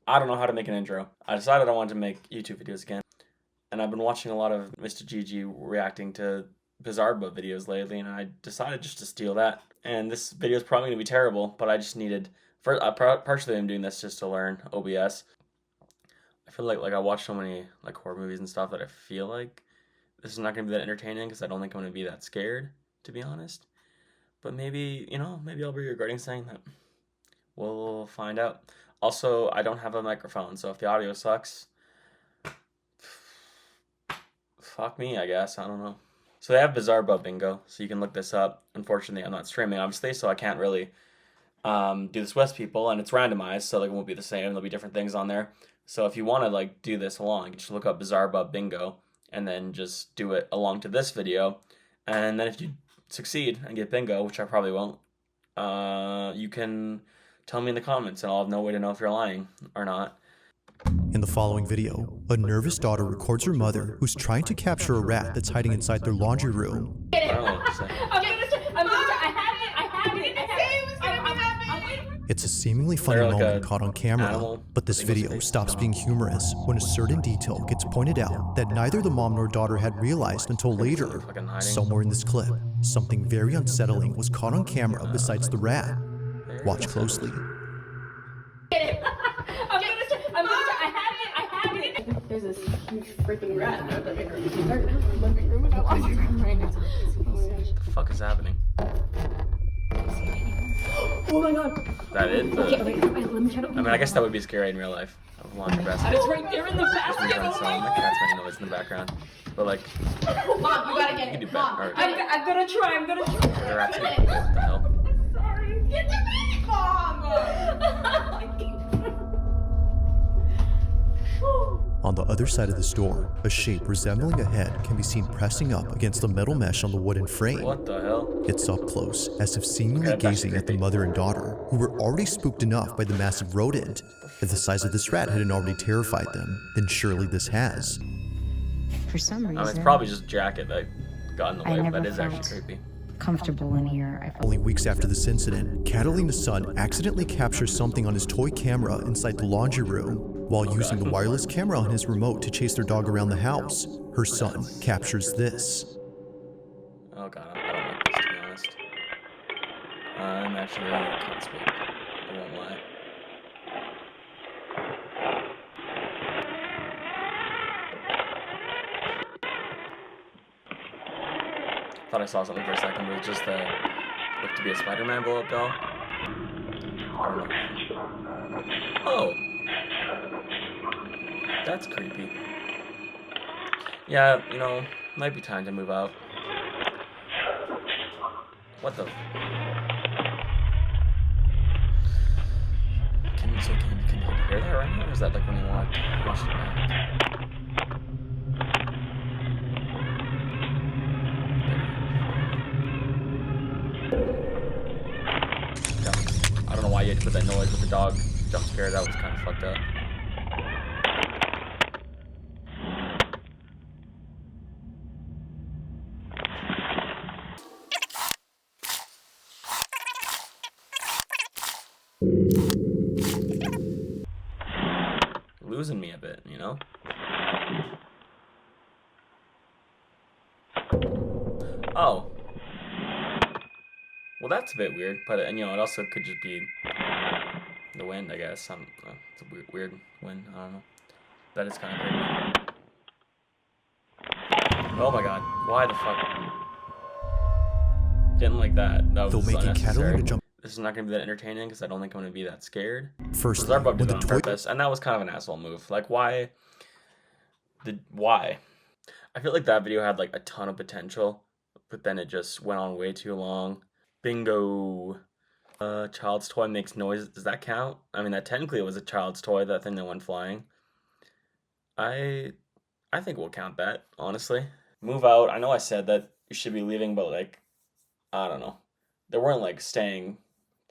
I don't know how to make an intro. I decided I wanted to make YouTube videos again. And I've been watching a lot of Mr. Gigi reacting to Bizarrebub videos lately, and I decided just to steal that. And this video is probably going to be terrible, but I just needed... partially I'm doing this just to learn OBS. I feel like I watch so many like horror movies and stuff that I feel like this is not going to be that entertaining because I don't think I'm going to be that scared, to be honest. But maybe, maybe I'll be regretting saying that. We'll find out. Also, I don't have a microphone, so if the audio sucks, fuck me, I guess. I don't know. So they have Bizarrebub bingo, so you can look this up. Unfortunately, I'm not streaming, obviously, so I can't really do this with people, and it's randomized, so it won't be the same. There'll be different things on there. So if you want to do this along, you can just look up Bizarrebub bingo, and then just do it along to this video. And then if you succeed and get bingo, which I probably won't, you can tell me in the comments, and I'll have no way to know if you're lying or not. In the following video, a nervous daughter records her mother who's trying to capture a rat that's hiding inside their laundry room. I don't know what to say. It's a seemingly funny moment caught on camera, but this video stops being humorous when a certain detail gets pointed out that neither the mom nor daughter had realized until later. Somewhere in this clip, something very unsettling was caught on camera besides the rat. Watch closely. There's this huge freaking rat in the living room and I watch it right now. What the fuck is happening? Oh my god. Is that it? Okay, let me try to... I mean, I guess that would be scary in real life. I would laundry basket. It's right there in the basket. So my cat's making noise in the background. But Mom, you gotta get it. Mom, I'm gonna try. They're actually, what the hell? I'm sorry. Get the baby, Mom! On the other side of the store, a shape resembling a head can be seen pressing up against the metal mesh on the wooden frame. What the hell? It's up close, as if seemingly gazing at the mother and daughter, who were already spooked enough by the massive rodent. If the size of this rat hadn't already terrified them, then surely this has. For some reason, It's probably just a jacket that got in the way, but that is actually felt creepy. comfortable in here. Only weeks after this incident, Catalina's son accidentally captures something on his toy camera inside the laundry room. While using the wireless camera on his remote to chase their dog around the house, her son captures this. Oh god, I don't like this, to be honest. I'm actually kind of spooked. I won't lie. Thought I saw something for a second, but it was just looked to be a Spider-Man blow-up doll. I don't know. Oh! That's creepy. Yeah, might be time to move out. What the? Can you hear that right now? Or is that like when you watched it back? I don't know why you had to put that noise with the dog jump scare. That was kind of fucked up. Losing me a bit, Oh. Well, that's a bit weird, but it also could just be the wind, I guess. It's a weird wind. I don't know. That is kind of creepy. Oh my god, why the fuck? Didn't like that. That was unnecessary. This is not going to be that entertaining because I don't think I'm going to be that scared. First, Bizarrebub did it on purpose, and that was kind of an asshole move. Like, why? Why? I feel like that video had like a ton of potential, but then it just went on way too long. Bingo. Child's toy makes noise. Does that count? I mean, that technically it was a child's toy, that thing that went flying. I think we'll count that, honestly. Move out. I know I said that you should be leaving, but I don't know. They weren't staying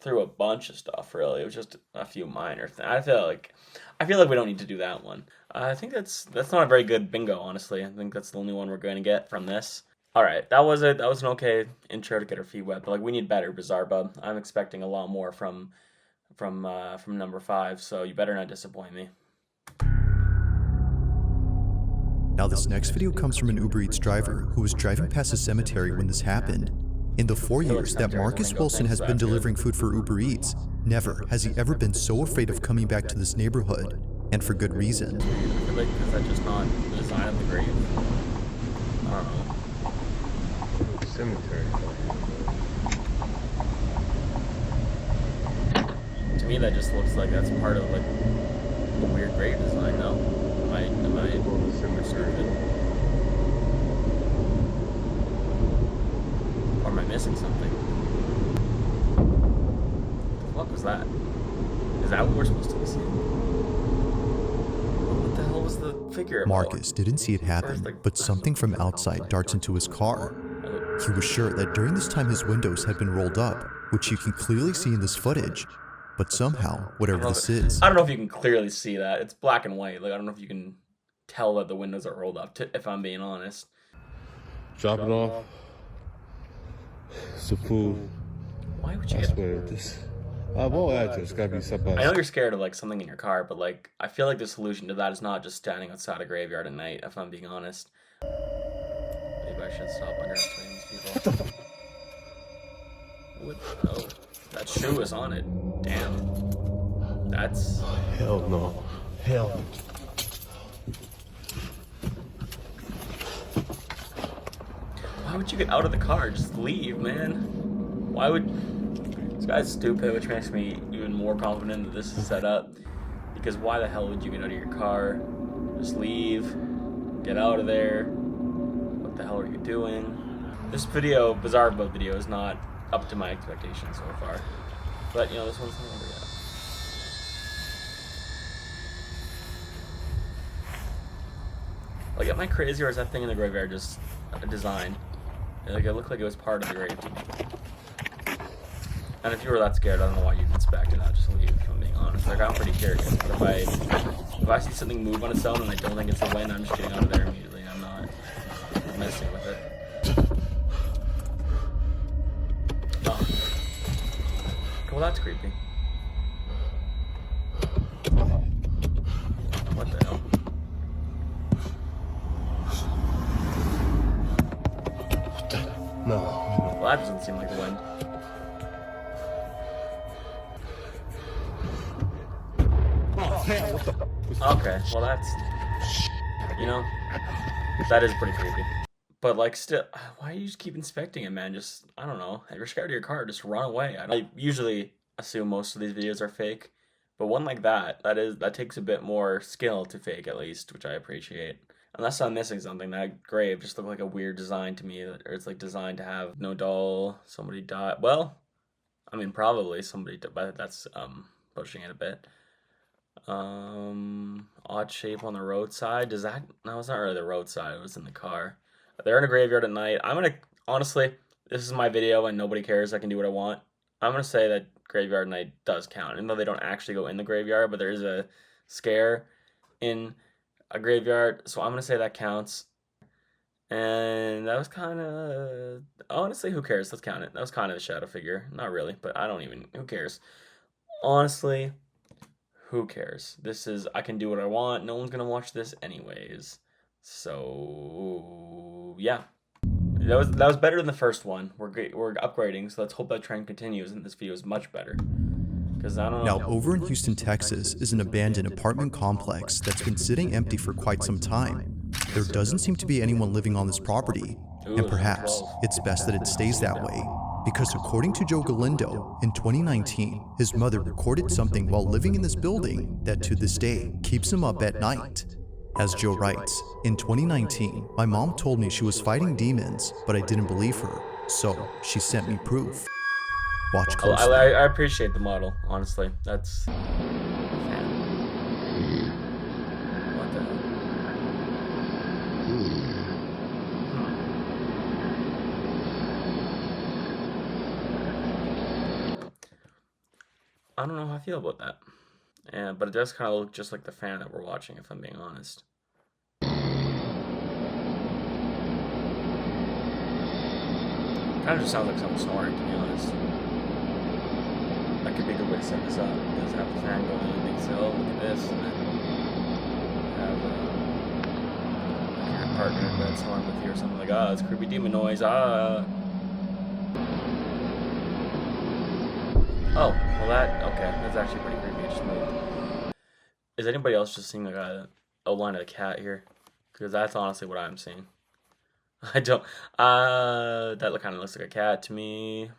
through a bunch of stuff, really. It was just a few minor things. I feel like we don't need to do that one. I think that's not a very good bingo, honestly. I think that's the only one we're going to get from this. All right, that was an okay intro to get our feet wet, but we need better Bizarrebub. I'm expecting a lot more from from number 5, so you better not disappoint me. Now this next video comes from an Uber Eats driver who was driving past a cemetery when this happened. In the 4 years that Marcus Wilson has been delivering food for Uber Eats, never has he ever been so afraid of coming back to this neighborhood, and for good reason. I feel like, is that just not the design of the grave? I don't know. Cemetery. To me, that just looks like that's part of like the weird grave design. No, am I stupid? Or am I missing something? What the fuck was that? Is that what we're supposed to be seeing? What the hell was the figure about? Marcus didn't see it happen, but something from outside darts into his car. He was sure that during this time his windows had been rolled up, which you can clearly see in this footage. But somehow, whatever this is... I don't know if you can clearly see that. It's black and white. Like, I don't know if you can tell that the windows are rolled up, if I'm being honest. Drop it off. Some food. Why would you I swear this. What address? Gotta be somebody. I know you're scared of like something in your car, but like I feel like the solution to that is not just standing outside a graveyard at night, if I'm being honest. Maybe I should stop underestimating these people. What the fuck? What? Oh, that shoe is on it. Damn. That's... Hell no. Hell no. Why would you get out of the car? Just leave, man. Why would... This guy's stupid, which makes me even more confident that this is set up. Because why the hell would you get out of your car? Just leave. Get out of there. What the hell are you doing? This video, Bizarrebub video, is not up to my expectations so far. But, you know, this one's not over yet. Like, am I crazy, or is that thing in the graveyard just a design? Like, it looked like it was part of the grave to me. And if you were that scared, I don't know why you'd inspect and not just leave, if I'm being honest. Like, I'm pretty curious, but if I see something move on its own and I don't think it's the wind, I'm just getting out of there immediately. I'm not messing with it. Oh. Well, that's creepy. What the hell? No. Well, that doesn't seem like the wind. Okay, well that's, you know, that is pretty creepy. But like, still, why do you just keep inspecting it, man? Just, I don't know. If you're scared of your car, just run away. I usually assume most of these videos are fake, but one like that takes a bit more skill to fake, at least, which I appreciate. Unless I'm missing something, that grave just looked like a weird design to me, or it's like designed to have no doll, somebody died. Well, I mean, probably somebody died, but that's pushing it a bit. Odd shape on the roadside. Does that... No, it's not really the roadside. It was in the car. They're in a graveyard at night. I'm gonna... Honestly, this is my video and nobody cares. I can do what I want. I'm gonna say that graveyard at night does count. Even though they don't actually go in the graveyard, but there is a scare in a graveyard. So I'm gonna say that counts. And that was kind of... Honestly, who cares? Let's count it. That was kind of a shadow figure. Not really, but I don't even... Who cares? Honestly... Who cares? This is, I can do what I want. No one's gonna watch this anyways. So yeah, that was better than the first one. We're upgrading, so let's hope that trend continues and this video is much better. Because I don't know. Now, over in Houston, Texas, is an abandoned apartment complex that's been sitting empty for quite some time. There doesn't seem to be anyone living on this property, and perhaps it's best that it stays that way. Because according to Joe Galindo, in 2019, his mother recorded something while living in this building that to this day keeps him up at night. As Joe writes, in 2019, my mom told me she was fighting demons, but I didn't believe her, so she sent me proof. Watch closely. I appreciate the model, honestly. That's... What the hell? I don't know how I feel about that. But it does kind of look just like the fan that we're watching, if I'm being honest. Kind of just sounds like someone snoring, to be honest. That could be a good way to set this up. Just have the fan going in and say, oh, look at this, and then have a cat partner that's on with you or something like, it's creepy demon noise, Oh, well okay, that's actually pretty creepy. It just moved. Is anybody else just seeing like a outline of a cat here? Because that's honestly what I'm seeing. I don't, that kind of looks like a cat to me.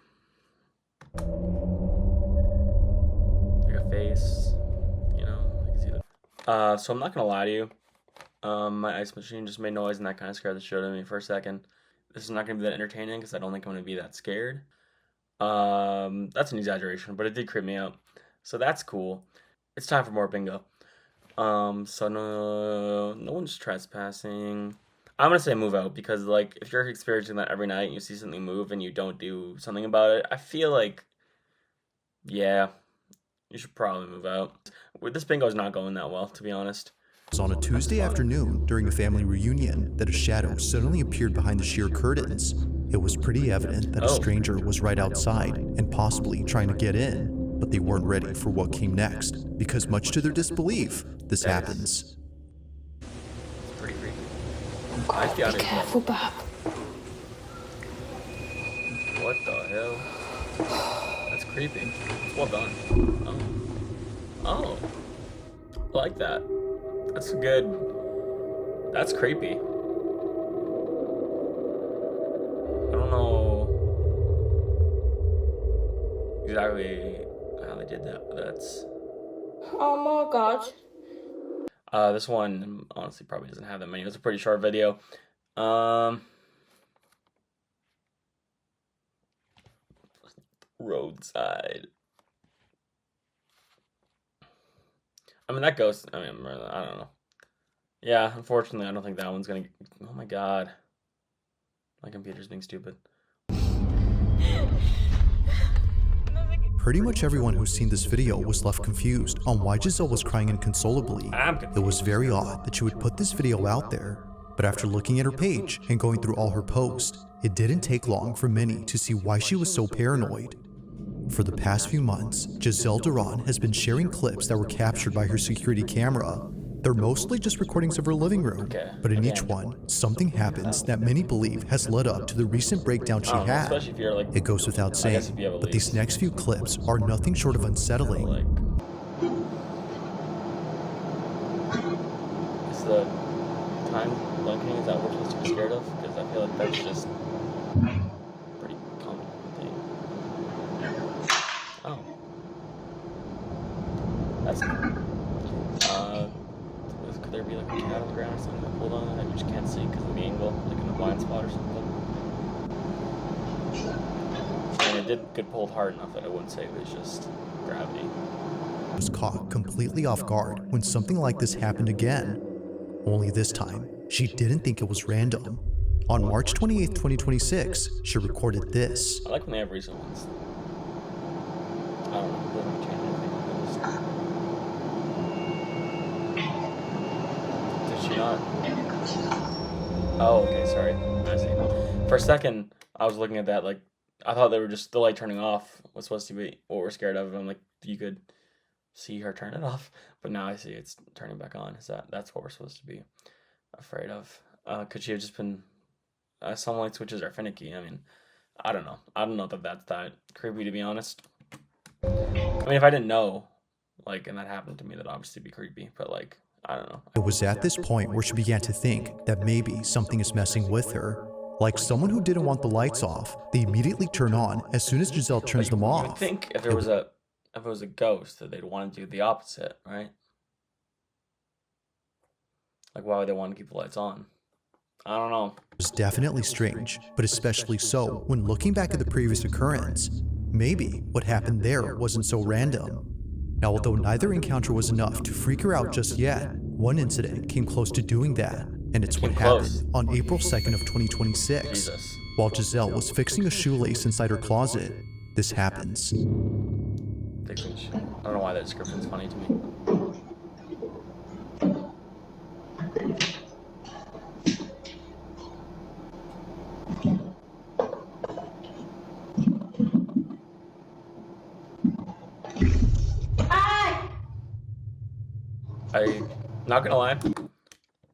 Like a face, you know, I can see that. So I'm not gonna lie to you. My ice machine just made noise and that kind of scared the shit out of me for a second. This is not gonna be that entertaining because I don't think I'm gonna be that scared. That's an exaggeration, but it did creep me out. So that's cool. It's time for more bingo. So no one's trespassing. I'm gonna say move out because, like, if you're experiencing that every night and you see something move and you don't do something about it, I feel like, yeah, you should probably move out. This bingo is not going that well, to be honest. It was on a Tuesday afternoon during a family reunion that a shadow suddenly appeared behind the sheer curtains. It was pretty evident that a stranger was right outside and possibly trying to get in, but they weren't ready for what came next because, much to their disbelief, this happens. Pretty creepy. Be careful, Bab. What the hell? That's creepy. It's well done. Oh. I like that. That's good. That's creepy. I don't know exactly how they did that, but that's... Oh my god. This one honestly probably doesn't have that many. It's a pretty short video. Roadside. I mean, that ghost, I don't know. Yeah, unfortunately, I don't think that one's gonna... Oh my god. My computer's being stupid. Pretty much everyone who's seen this video was left confused on why Giselle was crying inconsolably. It was very odd that she would put this video out there, but after looking at her page and going through all her posts, it didn't take long for many to see why she was so paranoid. For the past few months, Giselle Duran has been sharing clips that were captured by her security camera. They're mostly just recordings of her living room, but in each one, something happens that many believe has led up to the recent breakdown she had. It goes without saying, but these next few clips are nothing short of unsettling. Is the time blinking, is that what we're supposed to be scared of? Because I feel like that's just a pretty common thing. Oh. That's could there be like a cat on the ground or something that pulled on that you just can't see because of the angle, like in a blind spot or something? And it did pulled hard enough that I wouldn't say it was just gravity. Was caught completely off guard when something like this happened again. Only this time, she didn't think it was random. On March 28, 2026, she recorded this. I like when they have recent ones. I don't know, it doesn't change anything. Oh, okay, sorry. I see. For a second, I was looking at that like I thought they were just the light turning off was supposed to be what we're scared of. I'm like, you could see her turn it off, but now I see it's turning back on. That's what we're supposed to be afraid of? Could she have just been? Some light switches are finicky. I mean, I don't know. I don't know that that's that creepy, to be honest. I mean, if I didn't know, like, and that happened to me, that'd obviously be creepy. But like, I don't know. It was at this point where she began to think that maybe something is messing with her. Like someone who didn't want the lights off, they immediately turn on as soon as Giselle turns them off. You would think if it was a ghost that they'd want to do the opposite, right? Like, why would they want to keep the lights on? I don't know. It was definitely strange, but especially so when looking back at the previous occurrence. Maybe what happened there wasn't so random. Now, although neither encounter was enough to freak her out just yet, one incident came close to doing that, and it's what happened on April 2nd of 2026. Jesus. While Giselle was fixing a shoelace inside her closet, this happens. I don't know why that description's funny to me. Not gonna lie,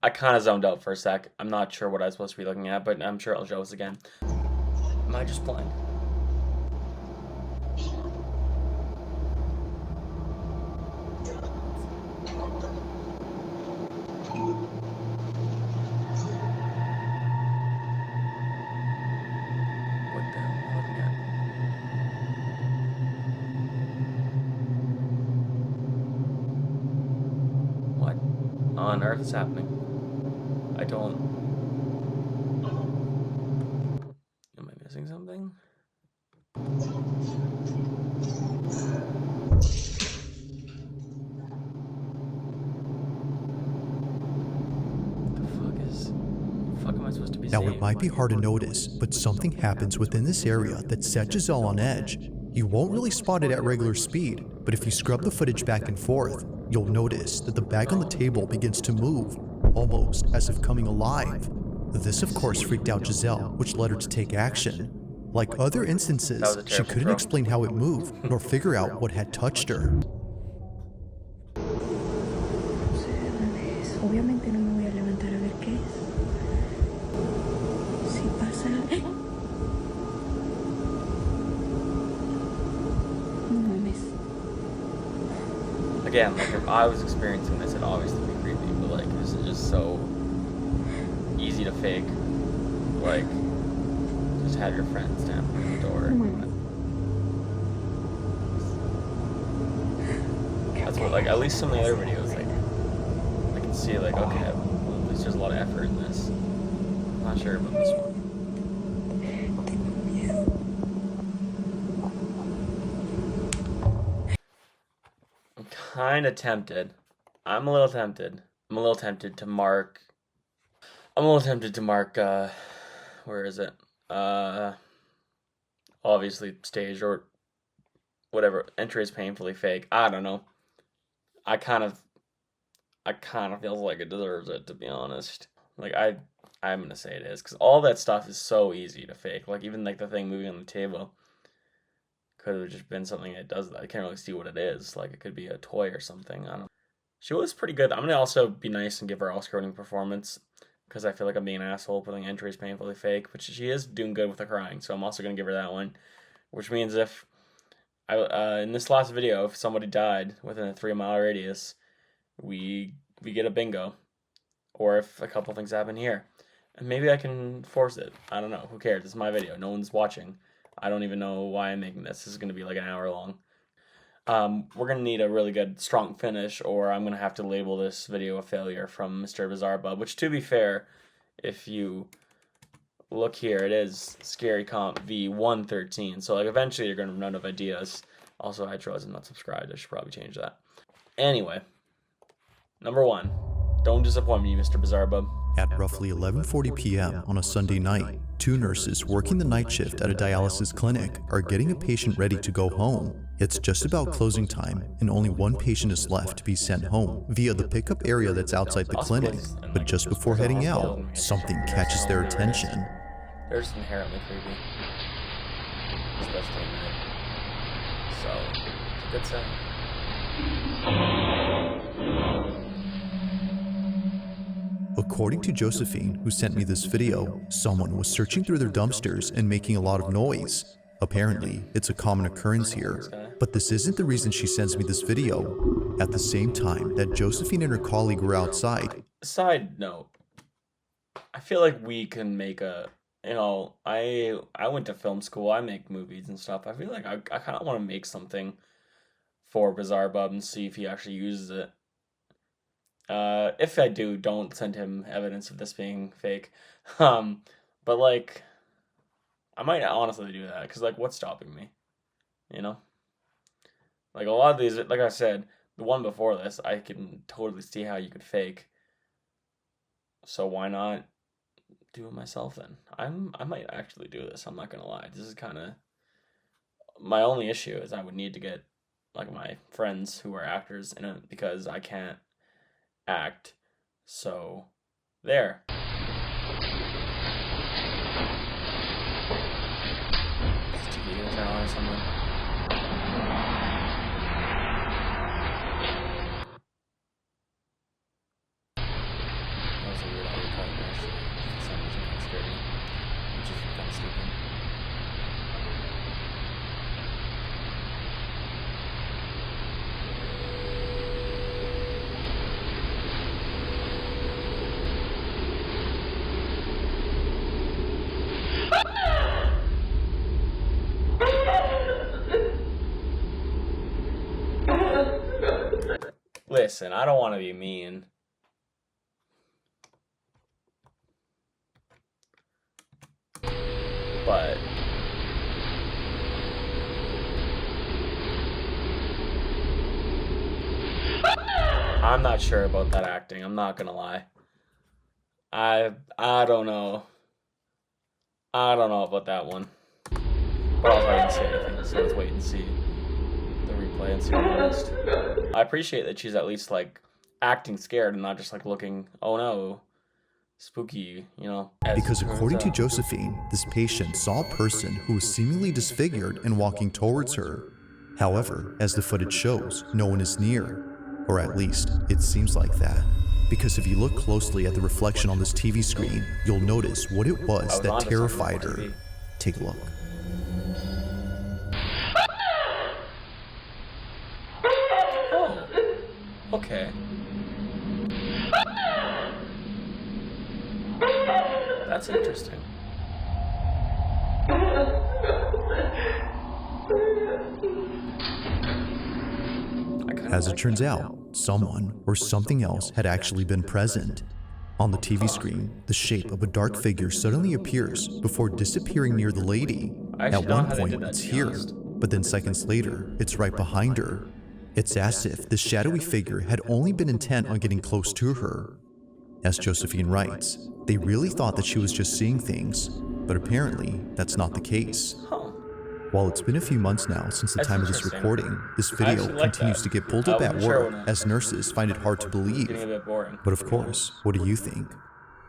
I kind of zoned out for a sec. I'm not sure what I was supposed to be looking at, but I'm sure it'll show us again. Am I just blind? What the hell am I looking at? What on earth is happening? I don't... Am I missing something? Now, it might be hard to notice, but something happens within this area that sets Giselle on edge. You won't really spot it at regular speed, but if you scrub the footage back and forth, you'll notice that the bag on the table begins to move, almost as if coming alive. This, of course, freaked out Giselle, which led her to take action. Like other instances, she couldn't explain how it moved, nor figure out what had touched her. Obviamente no me voy a levantar a ver qué es. Si pasa... No mames. Again, like if I was experiencing this, it'd obviously be creepy, but like this is just so easy to fake. Like, just have your friend stand at the door. That's what, like, at least some of the other videos, like, I can see, like, okay, well, at least there's a lot of effort in this. I'm not sure about this one. I'm kind of tempted. I'm a little tempted to mark, where is it? Obviously staged or whatever. Entry is painfully fake. I don't know. I kind of feels like it deserves it, to be honest. Like I'm gonna say it is, because all that stuff is so easy to fake. Like even like the thing moving on the table could have just been something that does that. I can't really see what it is. Like it could be a toy or something. I don't know. She was pretty good. I'm gonna also be nice and give her Oscar-winning performance, because I feel like I'm being an asshole putting entries painfully fake, but she is doing good with the crying, so I'm also gonna give her that one. Which means if in this last video, if somebody died within a 3-mile radius, we get a bingo. Or if a couple things happen here. And maybe I can force it. I don't know. Who cares? It's my video. No one's watching. I don't even know why I'm making this. This is going to be like an hour long. We're going to need a really good, strong finish, or I'm going to have to label this video a failure from Mr. Bizarrebub, which, to be fair, if you look here, it is Scary Comp V113. So, like, eventually you're going to run out of ideas. Also, I chose I'm not subscribed. I should probably change that. Anyway, number 1. Don't disappoint me, Mr. Bizarrebub. At roughly 11:40 p.m. on a Sunday night, 2 nurses working the night shift at a dialysis clinic are getting a patient ready to go home. It's just about closing time, and only 1 patient is left to be sent home via the pickup area that's outside the clinic. But just before heading out, something catches their attention. They're just inherently creepy, especially at night. So, it's a good sign. According to Josephine, who sent me this video, someone was searching through their dumpsters and making a lot of noise. Apparently, it's a common occurrence here, but this isn't the reason she sends me this video. At the same time that Josephine and her colleague were outside. Side note, I feel like we can make a, you know, I went to film school, I make movies and stuff. I feel like I kind of want to make something for Bizarrebub and see if he actually uses it. If I do, don't send him evidence of this being fake. But like, I might honestly do that, because like, what's stopping me? You know? Like a lot of these, like I said, the one before this, I can totally see how you could fake. So why not do it myself then? I might actually do this, I'm not gonna lie. This is kind of, my only issue is I would need to get like my friends who are actors in it, because I can't act. So there. Is the TV gonna turn on or something? was a weird audio cut, actually. For some reason, it scared me, which is kind of stupid. Listen, I don't want to be mean. But I'm not sure about that acting. I'm not gonna lie. I don't know. I don't know about that one. But also I didn't say anything, so let's wait and see the replay and see what I missed. I appreciate that she's at least like acting scared and not just like looking, oh no, spooky, you know. Because according to Josephine, this patient saw a person who was seemingly disfigured and walking towards her. However, as the footage shows, no one is near. Or at least, it seems like that. Because if you look closely at the reflection on this TV screen, you'll notice what it was that terrified her. Take a look. Oh, okay. That's interesting. As it turns out, someone or something else had actually been present. On the TV screen, the shape of a dark figure suddenly appears before disappearing near the lady. At one point, it's here, but then seconds later, it's right behind her. It's as if the shadowy figure had only been intent on getting close to her. As Josephine writes, they really thought that she was just seeing things, but apparently that's not the case. While it's been a few months now since the time of this recording, this video continues to get pulled up at work as nurses find it hard to believe. But of course, what do you think?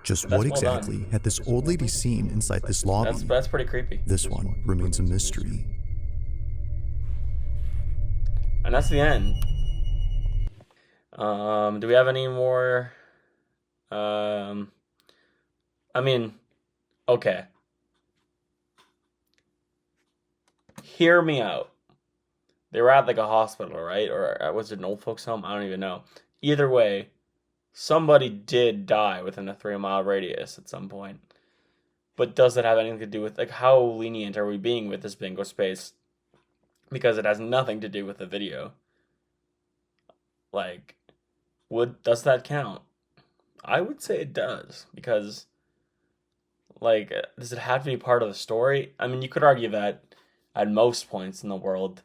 Just what exactly had this old lady seen inside this lobby? That's pretty creepy. This one remains a mystery. And that's the end. Do we have any more? I mean, okay. Hear me out. They were at like a hospital, right? Or was it an old folks home? I don't even know. Either way, somebody did die within a 3-mile radius at some point. But does it have anything to do with, like, how lenient are we being with this bingo space? Because it has nothing to do with the video. Like, does that count? I would say it does. Because, like, does it have to be part of the story? I mean, you could argue that at most points in the world,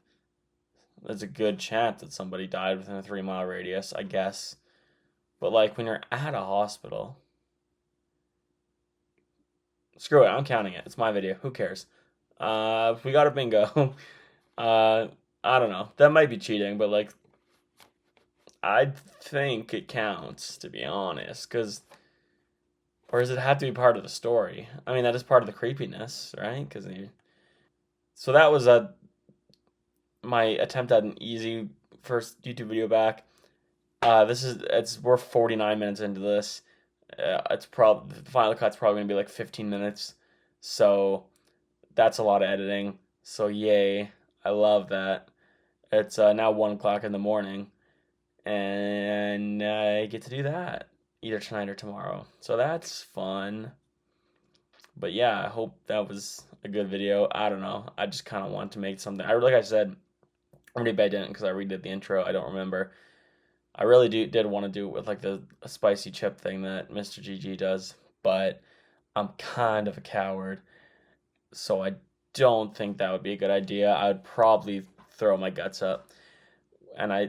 there's a good chance that somebody died within a 3-mile radius, I guess. But, like, when you're at a hospital, screw it, I'm counting it. It's my video. Who cares? We got a bingo. I don't know. That might be cheating, but, like, I think it counts, to be honest. Or does it have to be part of the story? I mean, that is part of the creepiness, right? So that was my attempt at an easy first YouTube video back. We're 49 minutes into this. The final cut's probably gonna be like 15 minutes. So that's a lot of editing. So yay, I love that. It's now 1 o'clock in the morning, and I get to do that either tonight or tomorrow. So that's fun. But yeah, I hope that was a good video. I don't know. I just kind of want to make something. Like I said, maybe I didn't because I redid the intro. I don't remember. I really did want to do it with like a spicy chip thing that Mr. GG does, but I'm kind of a coward, so I don't think that would be a good idea. I would probably throw my guts up, and I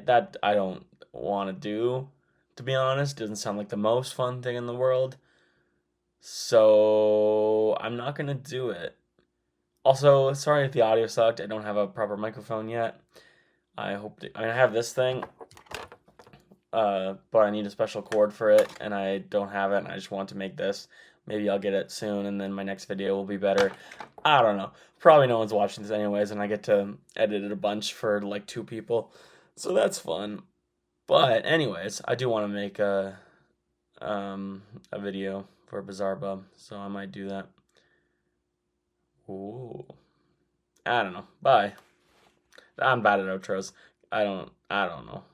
don't want to do, to be honest. Doesn't sound like the most fun thing in the world. So I'm not going to do it. Also, sorry if the audio sucked. I don't have a proper microphone yet. I have this thing, but I need a special cord for it, and I don't have it, and I just want to make this. Maybe I'll get it soon, and then my next video will be better. I don't know. Probably no one's watching this anyways, and I get to edit it a bunch for like 2 people. So that's fun. But anyways, I do want to make a video for Bizarrebub, so I might do that. Ooh. I don't know. Bye. I'm bad at outros. I don't know.